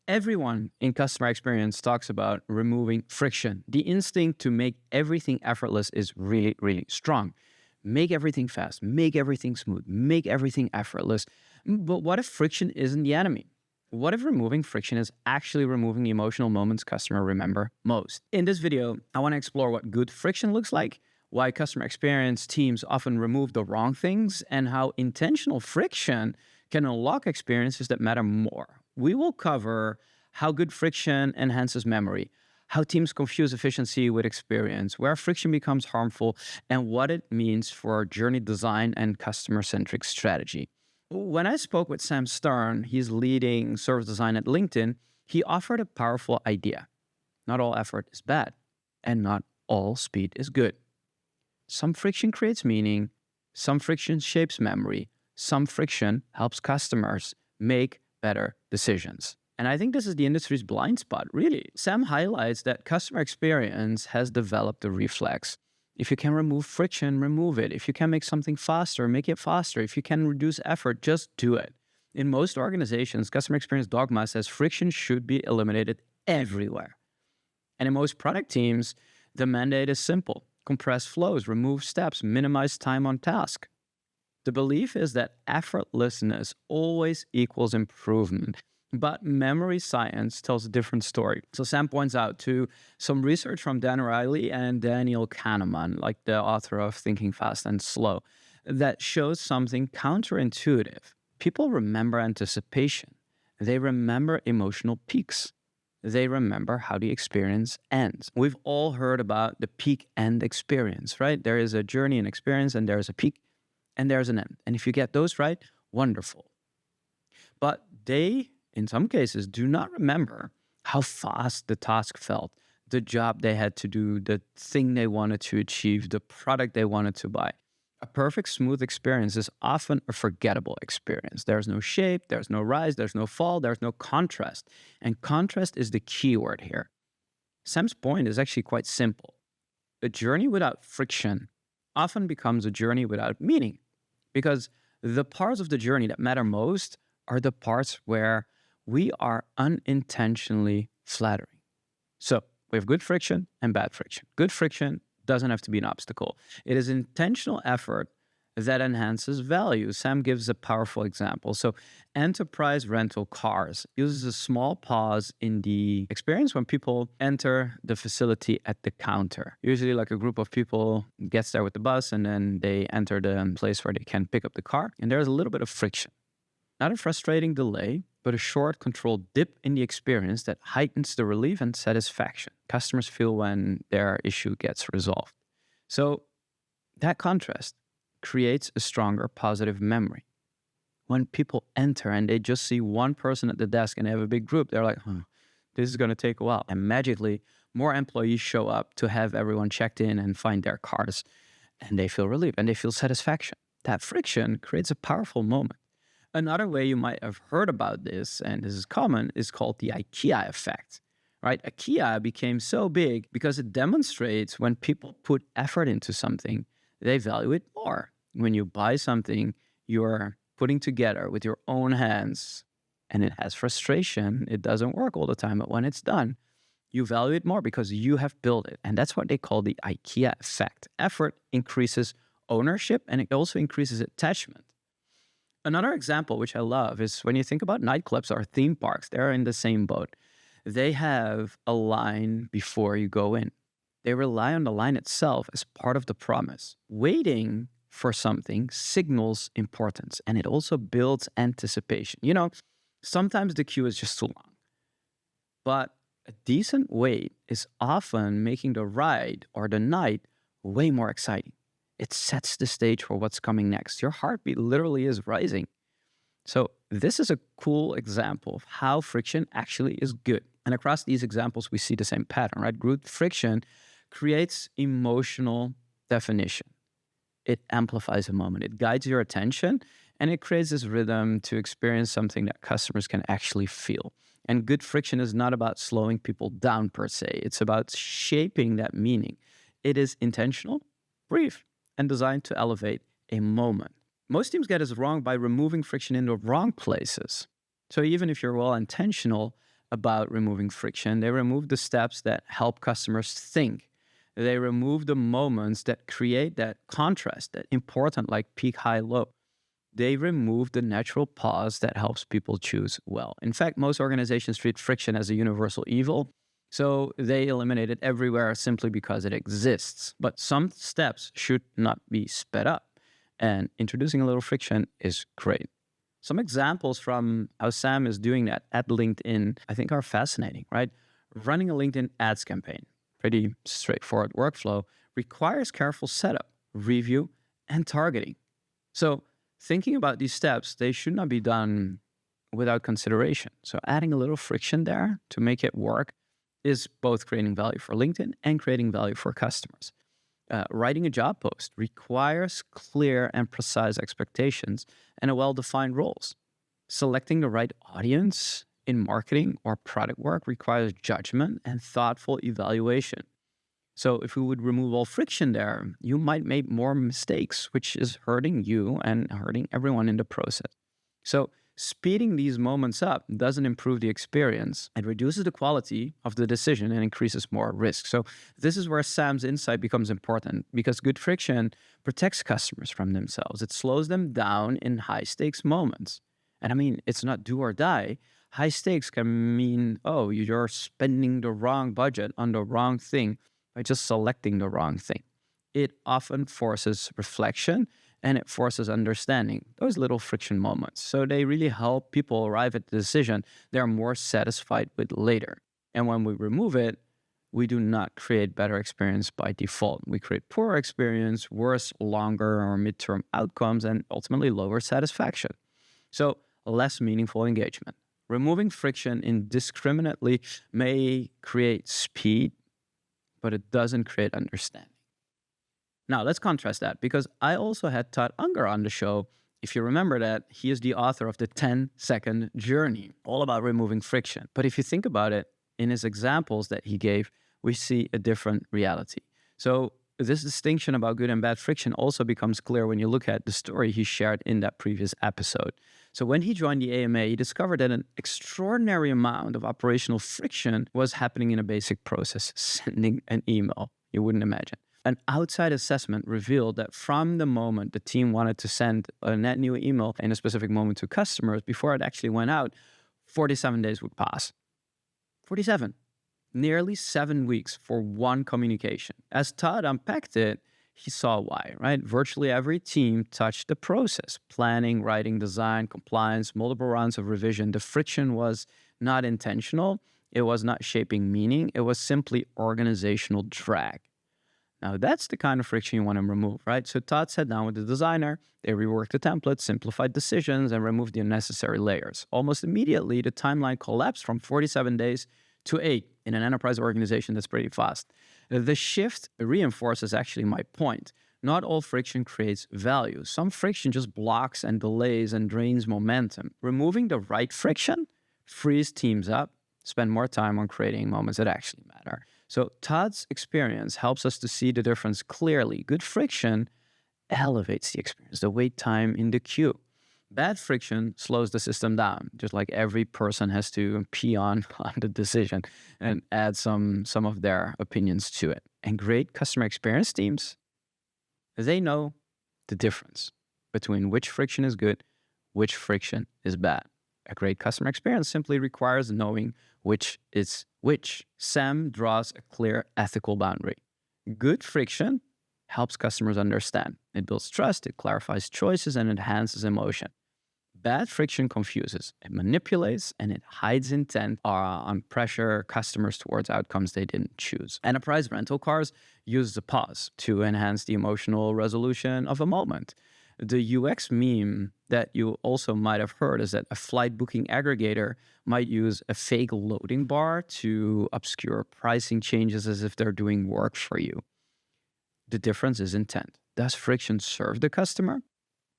Everyone in customer experience talks about removing friction. The instinct to make everything effortless is really, really strong. Make everything fast, make everything smooth, make everything effortless. But what if friction isn't the enemy? What if removing friction is actually removing the emotional moments customers remember most? In this video, I want to explore what good friction looks like, why customer experience teams often remove the wrong things, and how intentional friction can unlock experiences that matter more. We will cover how good friction enhances memory, how teams confuse efficiency with experience, where friction becomes harmful, and what it means for journey design and customer-centric strategy. When I spoke with Sam Stern, he's leading service design at LinkedIn, he offered a powerful idea. Not all effort is bad, and not all speed is good. Some friction creates meaning, some friction shapes memory, some friction helps customers make better decisions. And I think this is the industry's blind spot, really. Sam highlights that customer experience has developed a reflex. If you can remove friction, remove it. If you can make something faster, make it faster. If you can reduce effort, just do it. In most organizations, customer experience dogma says friction should be eliminated everywhere. And in most product teams, the mandate is simple. Compress flows, remove steps, minimize time on task. The belief is that effortlessness always equals improvement. But memory science tells a different story. So Sam points out to some research from Dan Riley and Daniel Kahneman, like the author of Thinking Fast and Slow, that shows something counterintuitive. People remember anticipation. They remember emotional peaks. They remember how the experience ends. We've all heard about the peak end experience, right? There is a journey and experience, and there's a peak, and there's an end. And if you get those right, wonderful. But they, in some cases, do not remember how fast the task felt, the job they had to do, the thing they wanted to achieve, the product they wanted to buy. A perfect smooth experience is often a forgettable experience. There's no shape, there's no rise, there's no fall, there's no contrast. And contrast is the key word here. Sam's point is actually quite simple. A journey without friction often becomes a journey without meaning, because the parts of the journey that matter most are the parts where we are unintentionally flattering. So we have good friction and bad friction. Good friction doesn't have to be an obstacle. It is intentional effort that enhances value. Sam gives a powerful example. So enterprise rental cars uses a small pause in the experience when people enter the facility at the counter. Usually like a group of people gets there with the bus and then they enter the place where they can pick up the car. And there's a little bit of friction. Not a frustrating delay, but a short, controlled dip in the experience that heightens the relief and satisfaction customers feel when their issue gets resolved. So that contrast creates a stronger positive memory. When people enter and they just see one person at the desk and they have a big group, they're like, this is going to take a while. And magically, more employees show up to have everyone checked in and find their cars. And they feel relief and they feel satisfaction. That friction creates a powerful moment. Another way you might have heard about this, and this is common, is called the IKEA effect. Right? IKEA became so big because it demonstrates when people put effort into something, they value it more. When you buy something you're putting together with your own hands and it has frustration, it doesn't work all the time, but when it's done, you value it more because you have built it. And that's what they call the IKEA effect. Effort increases ownership and it also increases attachment. Another example, which I love, is when you think about nightclubs or theme parks, they're in the same boat. They have a line before you go in. They rely on the line itself as part of the promise. Waiting for something signals importance, and it also builds anticipation. You know, sometimes the queue is just too long, but a decent wait is often making the ride or the night way more exciting. It sets the stage for what's coming next. Your heartbeat literally is rising. So this is a cool example of how friction actually is good. And across these examples, we see the same pattern, right? Good friction creates emotional definition. It amplifies a moment. It guides your attention, and it creates this rhythm to experience something that customers can actually feel. And good friction is not about slowing people down per se. It's about shaping that meaning. It is intentional, brief, and designed to elevate a moment. Most teams get this wrong by removing friction in the wrong places. So even if you're well-intentional, about removing friction. They remove the steps that help customers think. They remove the moments that create that contrast, that important like peak, high, low. They remove the natural pause that helps people choose well. In fact, most organizations treat friction as a universal evil, so they eliminate it everywhere simply because it exists. But some steps should not be sped up, and introducing a little friction is great. Some examples from how Sam is doing that at LinkedIn, I think, are fascinating, right? Running a LinkedIn ads campaign, pretty straightforward workflow, requires careful setup, review, and targeting. So, thinking about these steps, they should not be done without consideration. So, adding a little friction there to make it work is both creating value for LinkedIn and creating value for customers. Writing a job post requires clear and precise expectations and a well-defined roles. Selecting the right audience in marketing or product work requires judgment and thoughtful evaluation. So if we would remove all friction there, you might make more mistakes, which is hurting you and hurting everyone in the process. So speeding these moments up doesn't improve the experience. It reduces the quality of the decision and increases more risk. So this is where Sam's insight becomes important, because good friction protects customers from themselves. It slows them down in high stakes moments. And I mean, it's not do or die. High stakes can mean, oh, you're spending the wrong budget on the wrong thing by just selecting the wrong thing. It often forces reflection and it forces understanding, those little friction moments. So they really help people arrive at the decision they're more satisfied with later. And when we remove it, we do not create better experience by default. We create poorer experience, worse, longer or midterm outcomes, and ultimately lower satisfaction. So less meaningful engagement. Removing friction indiscriminately may create speed, but it doesn't create understanding. Now, let's contrast that, because I also had Todd Unger on the show. If you remember that, he is the author of the 10-second journey, all about removing friction. But if you think about it, in his examples that he gave, we see a different reality. So this distinction about good and bad friction also becomes clear when you look at the story he shared in that previous episode. So when he joined the AMA, he discovered that an extraordinary amount of operational friction was happening in a basic process, sending an email. You wouldn't imagine. An outside assessment revealed that from the moment the team wanted to send a net new email in a specific moment to customers, before it actually went out, 47 days would pass. 47. Nearly 7 weeks for one communication. As Todd unpacked it, he saw why, right? Virtually every team touched the process: planning, writing, design, compliance, multiple rounds of revision. The friction was not intentional. It was not shaping meaning. It was simply organizational drag. Now, that's the kind of friction you want to remove, right? So Todd sat down with the designer, they reworked the template, simplified decisions, and removed the unnecessary layers. Almost immediately, the timeline collapsed from 47 days to 8 in an enterprise organization that's pretty fast. The shift reinforces actually my point. Not all friction creates value. Some friction just blocks and delays and drains momentum. Removing the right friction frees teams up, spend more time on creating moments that actually matter. So Todd's experience helps us to see the difference clearly. Good friction elevates the experience, the wait time in the queue. Bad friction slows the system down, just like every person has to pee on the decision and add some of their opinions to it. And great customer experience teams, they know the difference between which friction is good, which friction is bad. A great customer experience simply requires knowing which is which. Sam draws a clear ethical boundary. Good friction helps customers understand. It builds trust, it clarifies choices, and enhances emotion. Bad friction confuses, it manipulates, and it hides intent on pressure customers towards outcomes they didn't choose. Enterprise rental cars use the pause to enhance the emotional resolution of a moment. The UX meme that you also might have heard is that a flight booking aggregator might use a fake loading bar to obscure pricing changes as if they're doing work for you. The difference is intent. Does friction serve the customer,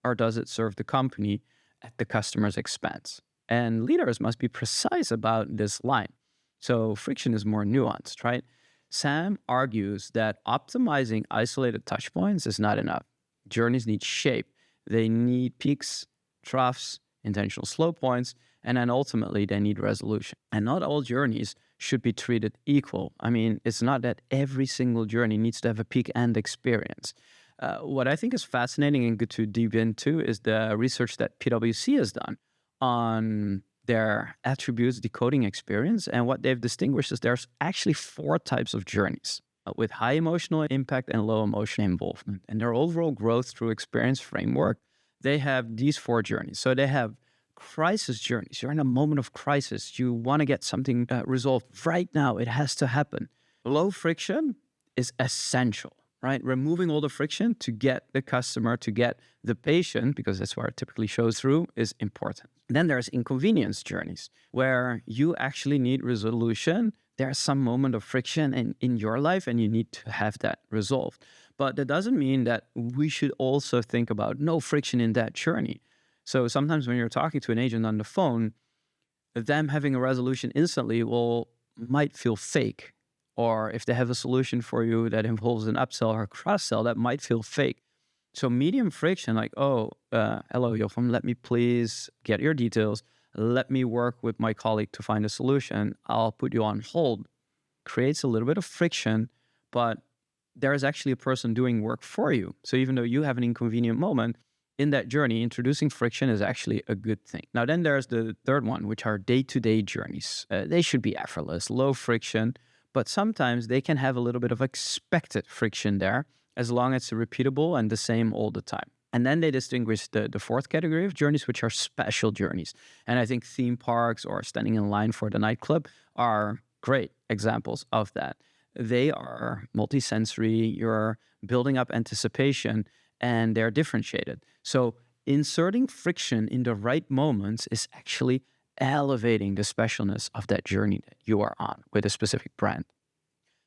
or does it serve the company at the customer's expense? And leaders must be precise about this line. So friction is more nuanced, right? Sam argues that optimizing isolated touchpoints is not enough. Journeys need shape. They need peaks, troughs, intentional slow points, And then ultimately, they need resolution. And not all journeys should be treated equal. I mean, it's not that every single journey needs to have a peak and experience. What I think is fascinating and good to deep into is the research that PwC has done on their attributes decoding experience. And what they've distinguished is there's actually 4 types of journeys with high emotional impact and low emotional involvement. And their overall growth through experience framework, they have these 4 journeys. So they have crisis journeys. You're in a moment of crisis. You want to get something resolved right now. It has to happen. Low friction is essential, right? Removing all the friction to get the customer, to get the patient, because that's where it typically shows through, is important. Then there's inconvenience journeys where you actually need resolution. There's some moment of friction in your life and you need to have that resolved. But that doesn't mean that we should also think about no friction in that journey. So sometimes when you're talking to an agent on the phone, them having a resolution instantly might feel fake. Or if they have a solution for you that involves an upsell or cross-sell, that might feel fake. So medium friction, like, hello, Joachim, let me please get your details. Let me work with my colleague to find a solution. I'll put you on hold. Creates a little bit of friction, but there is actually a person doing work for you. So even though you have an inconvenient moment, in that journey, introducing friction is actually a good thing. Now, then there's the third one, which are day-to-day journeys. They should be effortless, low friction, but sometimes they can have a little bit of expected friction there, as long as it's repeatable and the same all the time. And then they distinguish the fourth category of journeys, which are special journeys. And I think theme parks or standing in line for the nightclub are great examples of that. They are multisensory, you're building up anticipation, and they're differentiated. So inserting friction in the right moments is actually elevating the specialness of that journey that you are on with a specific brand.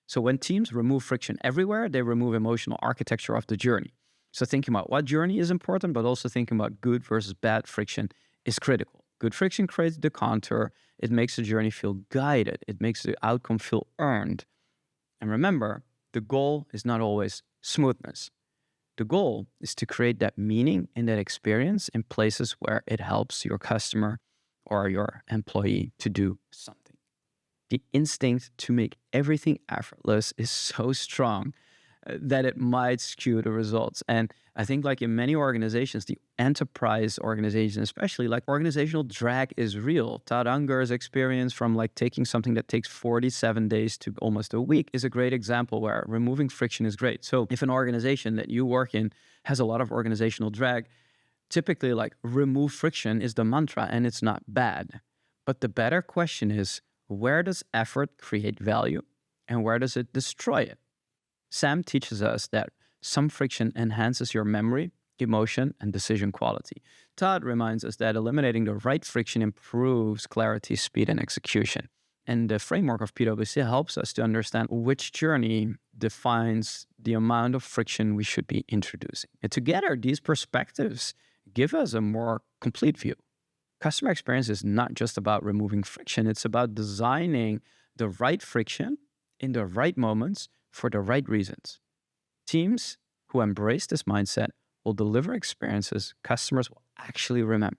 So when teams remove friction everywhere, they remove emotional architecture of the journey. So thinking about what journey is important, but also thinking about good versus bad friction is critical. Good friction creates the contour. It makes the journey feel guided. It makes the outcome feel earned. And remember, the goal is not always smoothness. The goal is to create that meaning in that experience in places where it helps your customer or your employee to do something. The instinct to make everything effortless is so strong that it might skew the results. And I think like in many organizations, the enterprise organization, especially, like organizational drag is real. Todd Unger's experience from like taking something that takes 47 days to almost a week is a great example where removing friction is great. So if an organization that you work in has a lot of organizational drag, typically like remove friction is the mantra and it's not bad. But the better question is, where does effort create value and where does it destroy it? Sam teaches us that some friction enhances your memory, emotion, and decision quality. Todd reminds us that eliminating the right friction improves clarity, speed, and execution. And the framework of PwC helps us to understand which journey defines the amount of friction we should be introducing. And together, these perspectives give us a more complete view. Customer experience is not just about removing friction, it's about designing the right friction in the right moments for the right reasons. Teams who embrace this mindset will deliver experiences customers will actually remember.